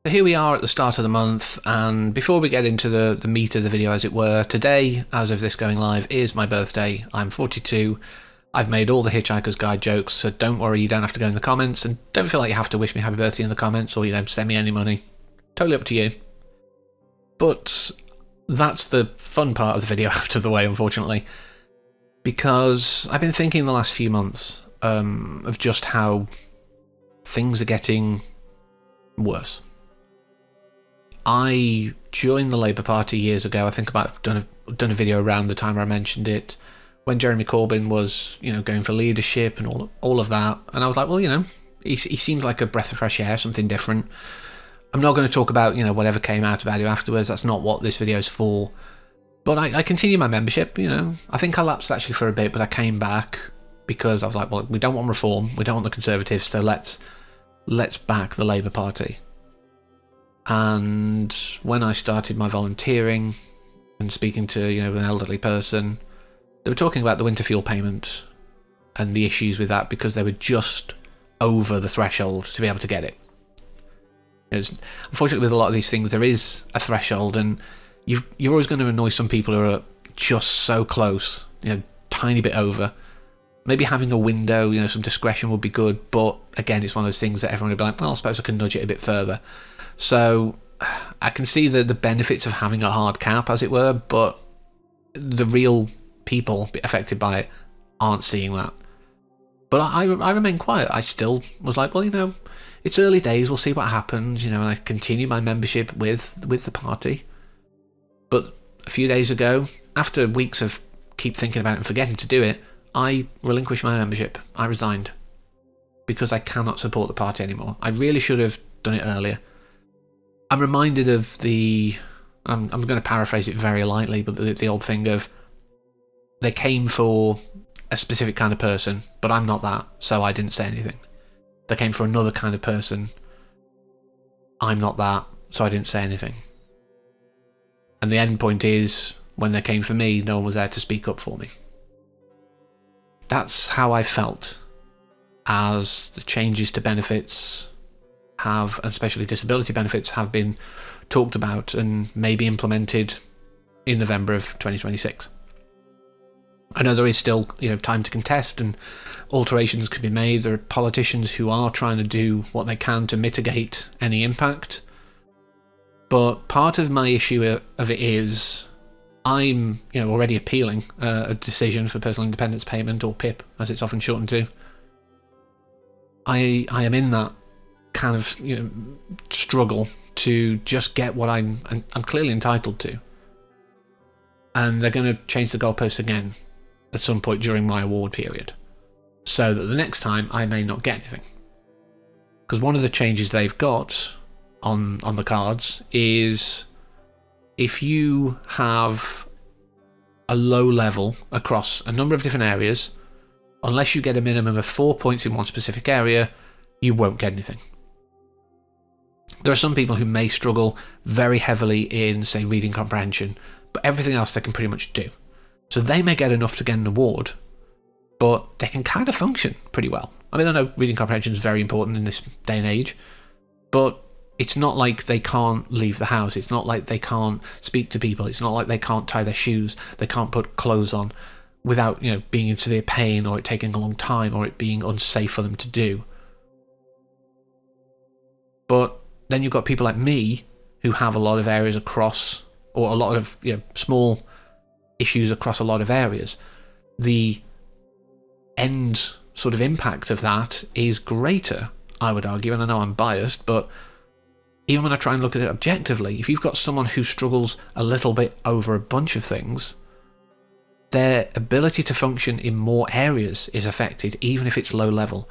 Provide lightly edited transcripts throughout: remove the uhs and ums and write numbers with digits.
So here we are at the start of the month, and before we get into the meat of the video, as it were, today, as of this going live, is my birthday. I'm 42. I've made all the Hitchhiker's Guide jokes, so don't worry, you don't have to go in the comments, and don't feel like you have to wish me happy birthday in the comments, or, send me any money. Totally up to you. But that's the fun part of the video out of the way, unfortunately, because I've been thinking the last few months of just how things are getting worse. I joined the Labour Party years ago. I think I've done a video around the time where I mentioned it, when Jeremy Corbyn was, going for leadership and all of that. And I was like, well, he seems like a breath of fresh air, something different. I'm not going to talk about, whatever came out about it afterwards. That's not what this video is for. But I continued my membership, I think I lapsed actually for a bit, but I came back because I was like, well, we don't want reform. We don't want the Conservatives, so let's back the Labour Party. And when I started my volunteering and speaking to, an elderly person, they were talking about the winter fuel payment and the issues with that because they were just over the threshold to be able to get it. Unfortunately, with a lot of these things, there is a threshold, and you're always going to annoy some people who are just so close, tiny bit over. Maybe having a window, some discretion would be good, but again, it's one of those things that everyone would be like, well, I suppose I can nudge it a bit further. So I can see the benefits of having a hard cap, as it were, but the real people affected by it aren't seeing that. But I remain quiet. I still was like, well, it's early days, we'll see what happens, and I continue my membership with the party. But a few days ago, after weeks of keep thinking about it and forgetting to do it, I relinquished my membership. I resigned. Because I cannot support the party anymore. I really should have done it earlier. I'm reminded of I'm going to paraphrase it very lightly, but the old thing of, they came for a specific kind of person, but I'm not that, so I didn't say anything. They came for another kind of person. I'm not that, so I didn't say anything. And the end point is, when they came for me, no one was there to speak up for me. That's how I felt as the changes to benefits have, especially disability benefits, have been talked about and maybe implemented in November of 2026. I know there is still, time to contest and alterations could be made. There are politicians who are trying to do what they can to mitigate any impact. But part of my issue of it is, I'm, already appealing a decision for personal independence payment, or PIP, as it's often shortened to. I am in that kind of, struggle to just get what I'm clearly entitled to. And they're going to change the goalposts again at some point during my award period, so that the next time I may not get anything. Because one of the changes they've got on the cards is, if you have a low level across a number of different areas, unless you get a minimum of 4 points in one specific area, you won't get anything. There are some people who may struggle very heavily in, say, reading comprehension, but everything else they can pretty much do. So they may get enough to get an award, but they can kind of function pretty well. I mean, I know reading comprehension is very important in this day and age, but it's not like they can't leave the house. It's not like they can't speak to people. It's not like they can't tie their shoes. They can't put clothes on without, being in severe pain, or it taking a long time, or it being unsafe for them to do. But then you've got people like me who have a lot of areas across, or a lot of small issues across a lot of areas. The end sort of impact of that is greater, I would argue, and I know I'm biased, but even when I try and look at it objectively, if you've got someone who struggles a little bit over a bunch of things, their ability to function in more areas is affected, even if it's low level.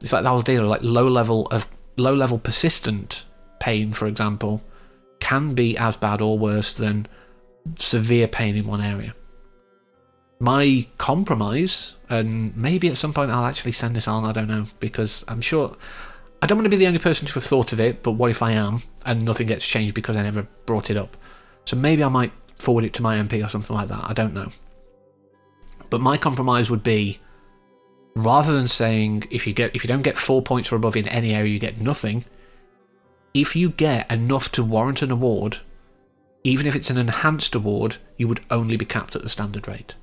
It's like the whole deal, like low level persistent pain, for example, can be as bad or worse than severe pain in one area. My compromise, and maybe at some point I'll actually send this on, I don't know, because I'm sure I don't want to be the only person to have thought of it, but what if I am and nothing gets changed because I never brought it up? So maybe I might forward it to my MP or something like that, I don't know. But my compromise would be, rather than saying if you don't get 4 points or above in any area you get nothing, if you get enough to warrant an award, even if it's an enhanced award, you would only be capped at the standard rate.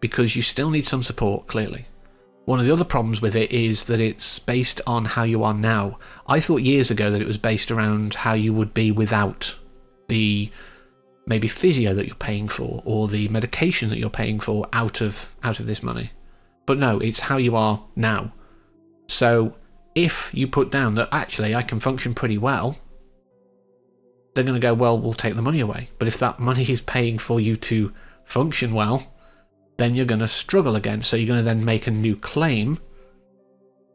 Because you still need some support, clearly. One of the other problems with it is that it's based on how you are now. I thought years ago that it was based around how you would be without the maybe physio that you're paying for, or the medication that you're paying for out of this money. But no, it's how you are now. So if you put down that actually I can function pretty well, they're going to go, well, we'll take the money away. But if that money is paying for you to function well, then you're going to struggle again. So you're going to then make a new claim,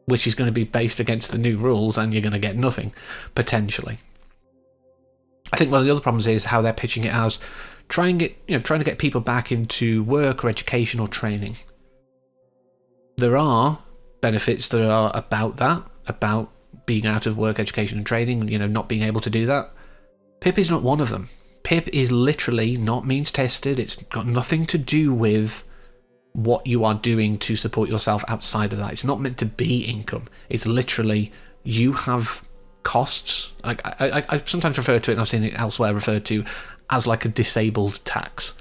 which is going to be based against the new rules, and you're going to get nothing, potentially. I think one of the other problems is how they're pitching it as trying to get people back into work or education or training. There are benefits that are about that, about being out of work, education and training, and not being able to do that. PIP is not one of them. PIP is literally not means tested. It's got nothing to do with what you are doing to support yourself outside of that. It's not meant to be income. It's literally you have costs. Like I sometimes refer to it, and I've seen it elsewhere referred to as like a disabled tax.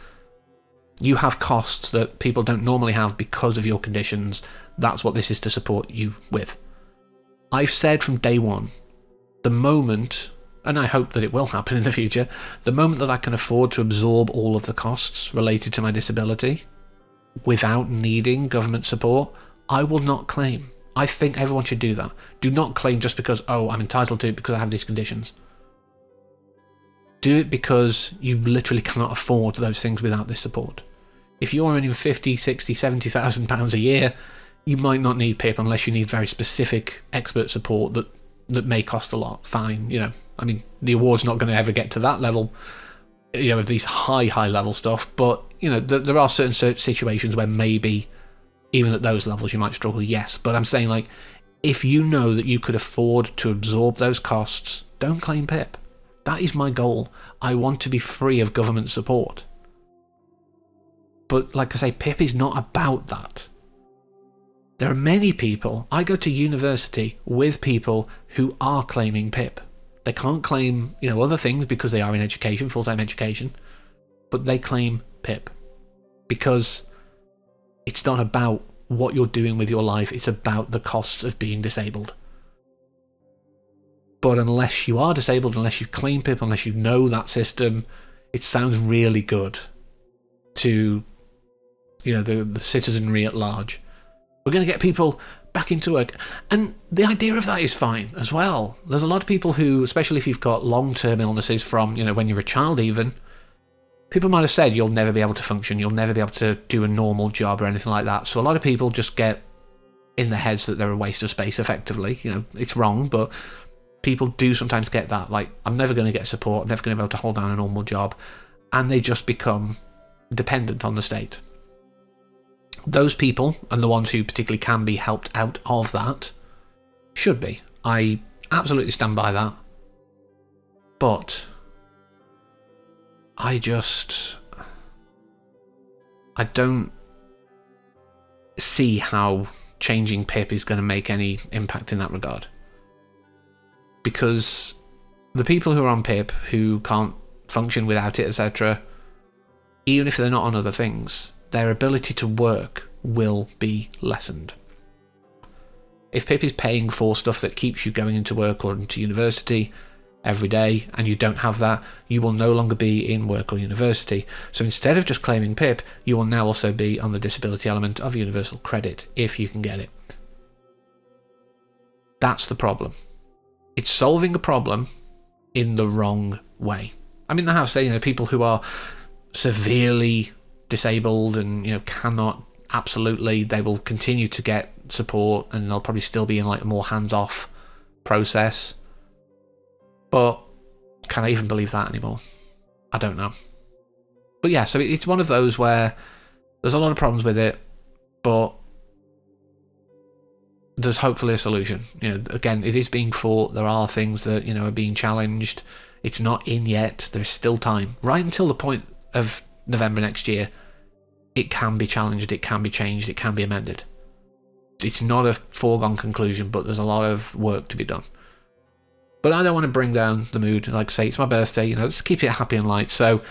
You have costs that people don't normally have because of your conditions. That's what this is to support you with. I've said from day one, the moment, and I hope that it will happen in the future, the moment that I can afford to absorb all of the costs related to my disability without needing government support, I will not claim. I think everyone should do that. Do not claim just because, oh, I'm entitled to it because I have these conditions. Do it because you literally cannot afford those things without this support. If you're earning 50, 60, 70,000 pounds a year, you might not need PIP unless you need very specific expert support that may cost a lot. Fine, I mean, the award's not going to ever get to that level, of these high level stuff, but, there are certain situations where maybe even at those levels you might struggle, yes. But I'm saying, like, if you know that you could afford to absorb those costs, don't claim PIP. That is my goal. I want to be free of government support. But like I say, PIP is not about that. There are many people, I go to university with people who are claiming PIP. They can't claim, other things because they are in education, full-time education, but they claim PIP because it's not about what you're doing with your life, it's about the costs of being disabled. But unless you are disabled, unless you claim PIP, unless you know that system, it sounds really good to, the citizenry at large. We're going to get people back into work. And the idea of that is fine as well. There's a lot of people who, especially if you've got long-term illnesses from, when you're a child even, people might have said you'll never be able to function, you'll never be able to do a normal job or anything like that. So a lot of people just get in their heads that they're a waste of space, effectively. It's wrong, but people do sometimes get that. Like, I'm never going to get support, I'm never going to be able to hold down a normal job. And they just become dependent on the state. Those people, and the ones who particularly can be helped out of that, should be. I absolutely stand by that. But I don't see how changing PIP is going to make any impact in that regard. Because the people who are on PIP, who can't function without it, etc., even if they're not on other things, their ability to work will be lessened. If PIP is paying for stuff that keeps you going into work or into university every day, and you don't have that, you will no longer be in work or university. So instead of just claiming PIP, you will now also be on the disability element of universal credit, if you can get it. That's the problem. It's solving a problem in the wrong way. I mean, I have said, people who are severely disabled and, cannot, absolutely, they will continue to get support, and they'll probably still be in like a more hands-off process. But can I even believe that anymore? I don't know. But yeah, so it's one of those where there's a lot of problems with it, but there's hopefully a solution. Again, it is being fought. There are things that, are being challenged. It's not in yet. There's still time. Right until the point of November next year, it can be challenged, it can be changed, it can be amended. It's not a foregone conclusion, but there's a lot of work to be done. But I don't want to bring down the mood. Like I say, it's my birthday, you know, let's keep it happy and light. So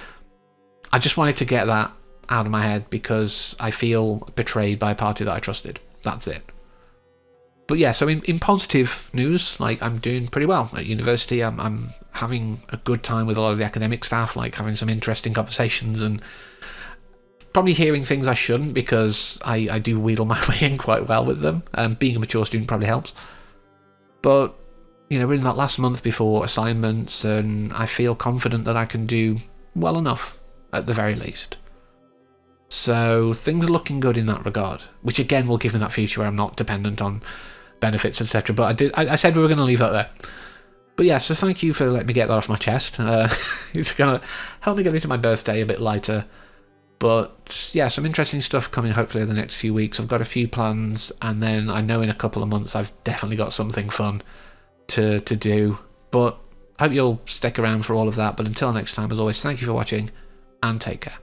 I just wanted to get that out of my head because I feel betrayed by a party that I trusted. That's it. But yeah, so in positive news, like, I'm doing pretty well at university. I'm having a good time with a lot of the academic staff, like having some interesting conversations and probably hearing things I shouldn't, because I do wheedle my way in quite well with them. Being a mature student probably helps. But, you know, we're in that last month before assignments, and I feel confident that I can do well enough, at the very least. So things are looking good in that regard, which again will give me that future where I'm not dependent on benefits, etc. But I said we were going to leave that there. But yeah, so thank you for letting me get that off my chest. It's going to help me get into my birthday a bit lighter. But yeah, some interesting stuff coming hopefully in the next few weeks. I've got a few plans, and then I know in a couple of months I've definitely got something fun to do. But I hope you'll stick around for all of that. But until next time, as always, thank you for watching, and take care.